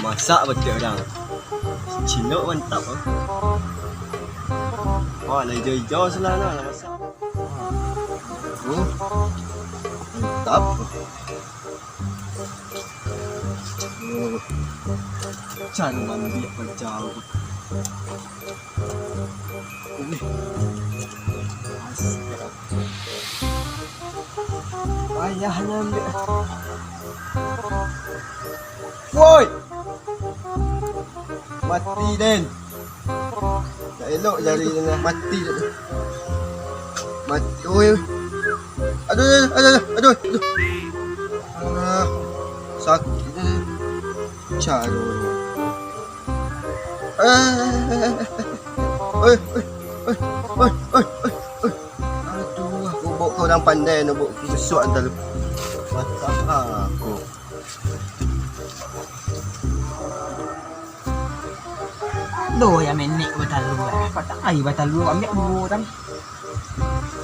Masak betul dah. Cilok mantap ah. Nak hijau-hijau selana nak masak. Mantap. Can mandi pecah. Payahnya ambil. Woi. Mati Den. Tak elok jari tengah mati. Mati. Oi. Aduh. Sakit. Caro. Oi. Aduh, aku bawa kau orang pandai nak bawa susuk antar lu. Masak aku. Lo yang menik batalu patah air batalu ambil dulu tang.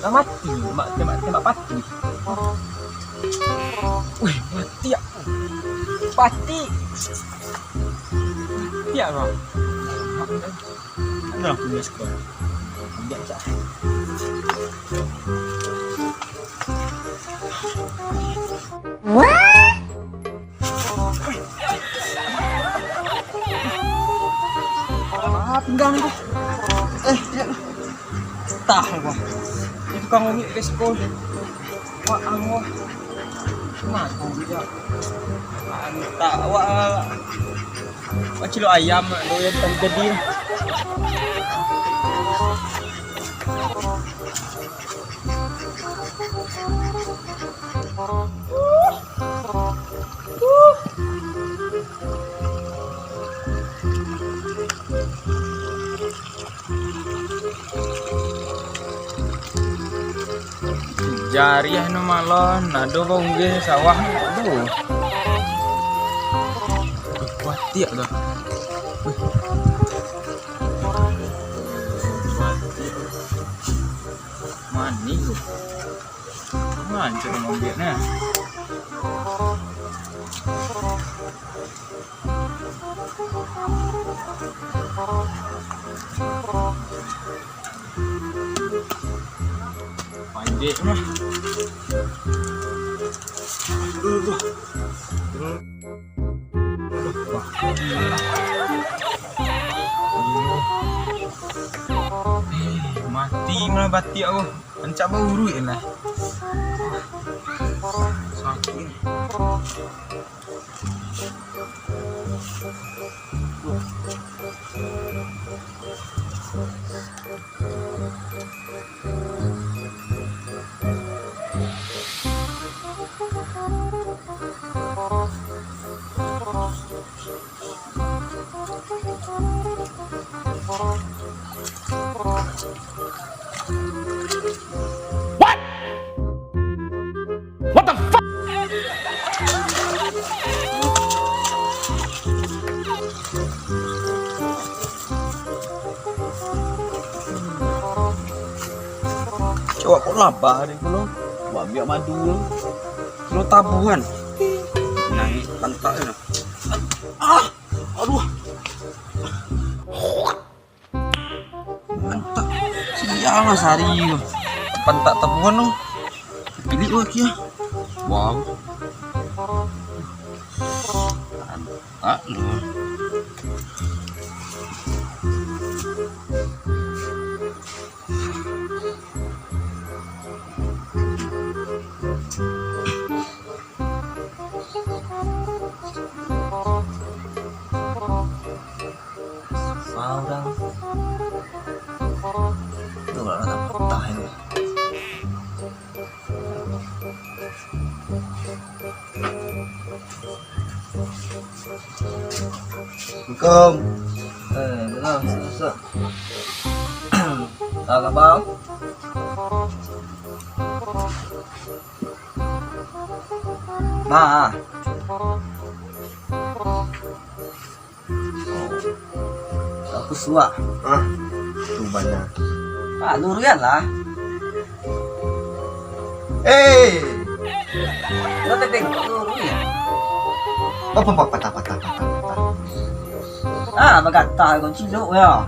Dah mati, tembak pati. Wih, mati aku. Pati. Mati aku. Mana punya skor? Ambil aja. Pinggang ni tu. Tah gua. Itu tukang umi ke sekolah. Wah, angwa. Mati dia. Tak wah. Macam lo ayam lo yang terjadi. Jari anu malon, nado bongge sawah aduh. Kuat tiak dah. Mani tu. Mancur mobil nah. Pandai mah. Mati malah batik aku. Pencak bau ruit lah. Sakit. What the fuck? Coba kok labah ni kalau buat biar madu lu. Lu tabuhan. Naik pantak ni. Aduh. Mantap. Siang sehari tu. Pantak tabuhan tu. Pilih lagi ya. Wow. Mantap lu. Orang itu kalau tak petah ini. Assalamualaikum. Belum susah. Tak bang. Nah. Aku suak. Tu banyak. Durian lah. Lo tengok durian. Patah. Ah, berkata kau ciluk ya.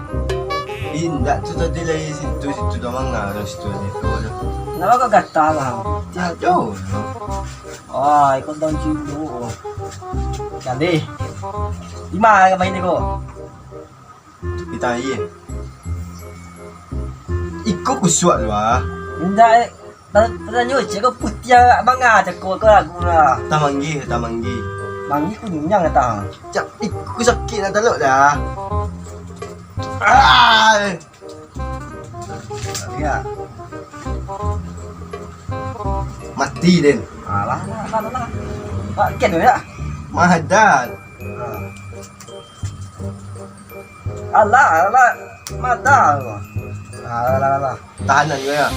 Indah tu tadi lagi situ dah mana ada situ ni tu. Kenapa kau kata lah? Aduh. Oh, ikut daun ciluk. Jadi, di mana main ni kau? Kita iya. Ikut kusuak tu ah. Indah, tanya cakap putih abang cakap kau lagu lah. Tamanggi. Mangi kunyang kata. Cak ikut sakit nak teluk dah. Ah. Ya. Mati Den. Alah. Pak ken ya. Mahadan. Alah, madal. Alah. Tahanan kau ya.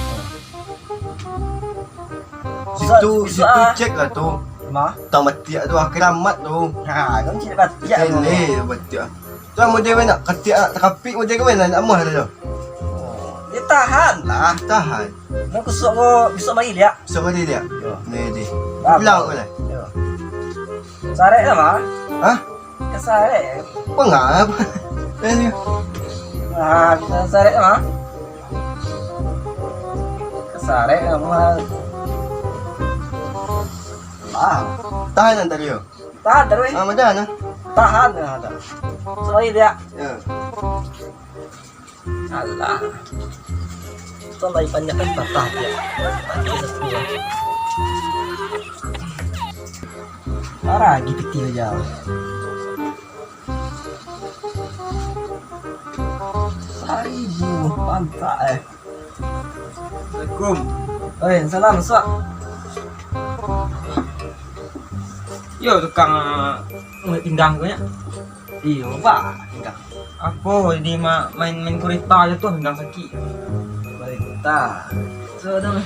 Situ cek lah tu. Ma? Tang mati tu keramat tu. Ha, kau cik batik. Kene mati. Tu model mana? Katik nak kapik model kau mana? Nak mah tu. Dia tahan lah. Tahan. Mau kusuk kau besok mari dia. Siapa dia? Yo. Ni dia. Pulang mana? Yo. Sarek lah mah. Hah? Ke sarek. Pengap. Ni. Ah, bisa sarek mah. Ke sarek mah. Ah, Tahan tadi yo. tahan terus. Macam mana? Tahan ada. Sorry dia. Ya. Alah. Itu lagi banyak kan patah dia. Parah gitu aja. Seribu pantai. Assalamualaikum. Salam Sok. Yo tukang pindang kau ya. Iya, Pak. Enggak. Apa ini main kereta aja tuh pindang sakit. Berita. Sudah.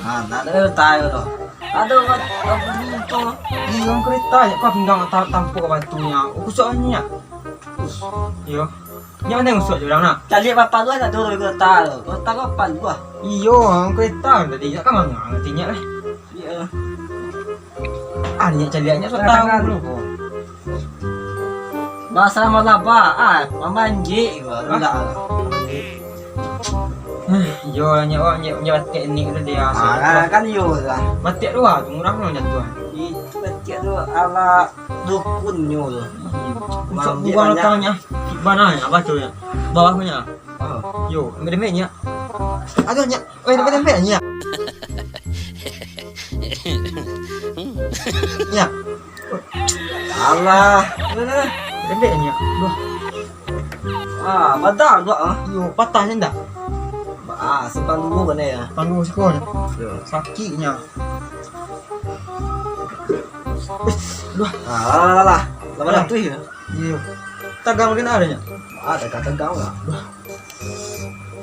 Ah, nak ada tahu tu. Ada apa ni tu? Iya kereta aja kau pindang tampuk batunya. Aku soalnya. Yo. Yang mana usuk je orang nak? Cari apa lu ada tu kereta. Kereta kau apa lu? Iyo kereta tadi kan mana ngertinya lah. Iya. Anya caliannya so tahu belum. Bahasa mana apa? Memanji gua enggak. Yo nya batik ni kata dia. Kan yo lah. Batik dua tu murah lo jatuh. Itu batik tu ala dukun yo tu. Usuk buang letaknya. Mana ya batunya? Bawahnya. Yo, mede-medenya. Aduhnya, mede-medenya. Ya. Allah. Mede-medenya. Duh, Ah, badal tu ah. yo patahnya ndak? Ah, simpan dulu kan ya. Tangguh sekolah. Sakitnya. Duh, Lah. Lama tu ya. iya. Tagang mungkin adanya. Ada kata kau lah.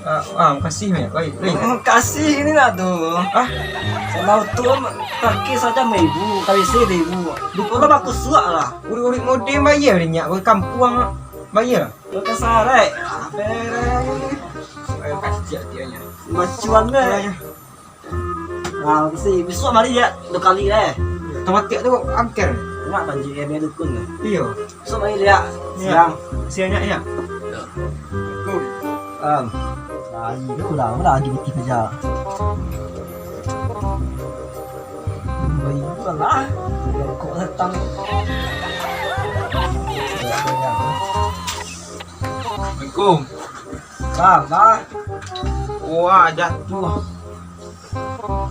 Makasih ya. Baik. Kasih ini lah tu. Ah, Kalau tu kaki saja 1,000, kali 1,000. Lupa kan aku suak lah. urik-urik mode bayar dia nyak, kampung bayar. Kau kesarek. Bere. Ayo kasih dia nya. Macuan deh. Ah, besok mari dia 2 kali deh. Tomatik tu angker. Nak banjir dia dukun. Iya. Besok mari dia siang. Siangnya ya. Ini udah lagi di kerja. Baik lah. Kok datang. Assalamualaikum. Sama. Wah, jatuh.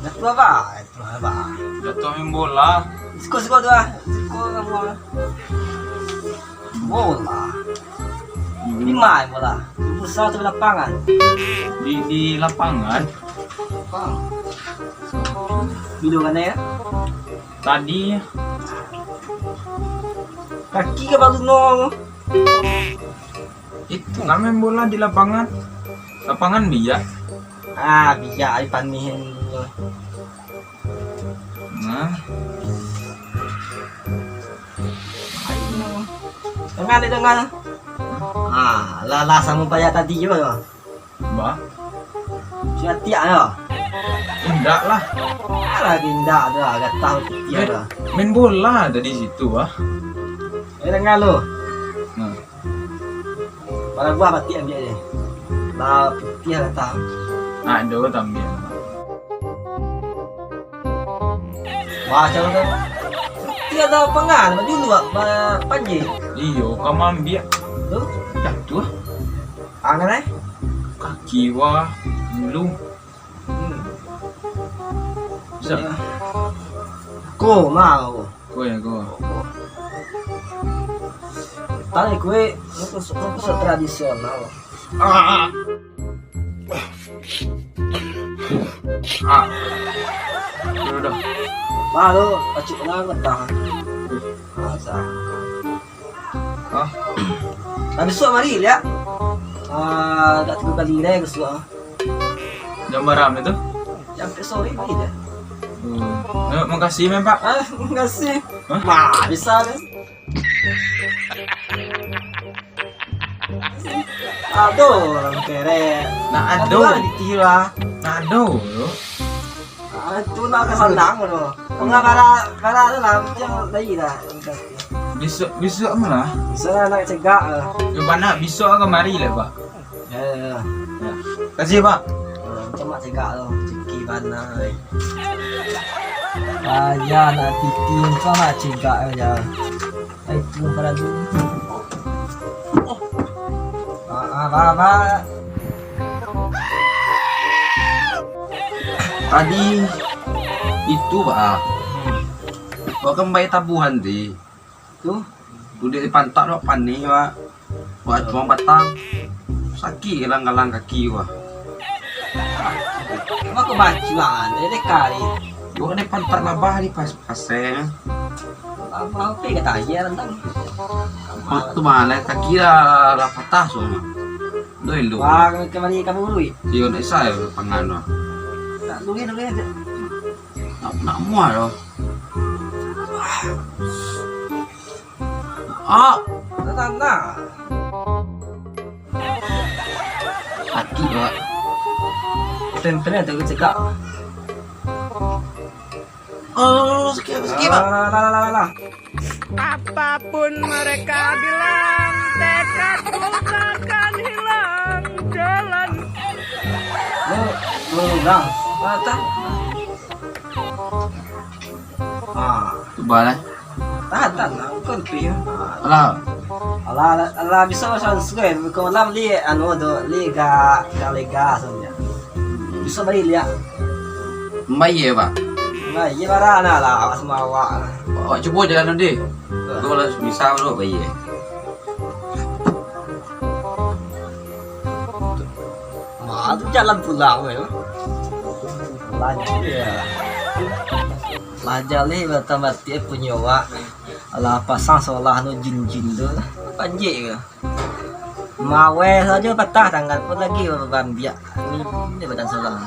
Jatuh apa? Jatuh main bola. Siko tu ah. Siko kamu. Bola. Di mana bola? Pusat atau lapangan? Di lapangan. Bang. Duduk mana ya? Tadi Kaki ke baru nong. itu nggak main bola di lapangan. Lapangan biak. Ah, bisa dipanihin. Nah, Dengar. Ah, lala sama payah tadi juga. Mbak. Sudah tiak ya. Indah lah. Lagi indah dah, agak tahu dia dah. Main bola tadi situ ah. Dengar lu. Nah. Pada gua mati ambil dia. Bah putih lah tahu. Ada tambien. Wah, macam tu. Dia ada pengan dulu panji. Iyo, kamu ambil. Tu, Jatuh. angan Kaki wah, belum. Bisa. Ko mau. Kau ya kau. Tadi kue itu tradisional. Ah. Ah. Udah. Malu, acik banget dah. Masa. Ah. Tapi besok mari ya. Dah 3 kali dah besok. Jam berapa itu? Jam sore mari dah. Makasih men Pak. Enggak sih. Hah? Mah, bisa kan? Aduh, orang kere. Nah, aduh. Ditira. Aduh. Itu nak kesandang loh. Enggak kara lah macam lagi dah. Besok malah. Bisa nak cegak. Ya mana besok kemari lah Pak. Ya. Kasih Pak. Macam nak cegak loh. Ceki mana. Ya nak titin kau nak cegak aja. Itu pada dulu. Apa? Tadi itu Pak. Kau kan bayar tabuhan di. Tuh. Udah di pantat lo panik Pak. Buat cuma batang. Sakit galang-galang kaki Pak. Apa kau bacuan? Ini kali. Yo kan di pantat labah di pas-pasnya. Apa kata aja tentang. Waktu mana kaki lah patah soalnya. Doi lu. Wah, kembali kamu dulu. Yo nak saya pangano. Tak dulu aja. Nak muat lo. Ah, Tanda. kaki Pak. Tempelnya tu cekak. Oh, sakit Pak. Lah. Apapun mereka bilang, tekadku takkan hilang jalan. Lu bang. Mata. Coba lah. Tahan lah. Kau pi. Alah. Ala bisa macam suai. Kau lam li anu tu liga saja. Bisa beri lihat. Mbaye Pak. Nah, iya bara lah semua awak. Oh, coba jalan deh. Kalau bisa lo bayi. Mah tu jalan pulang ya. Lajar ni tambah tiap punya awak. Alah pasang seolah nu jin tu. Panjik ke. Mawe saja patah tangan pun lagi bambiak. Ini badan seolah.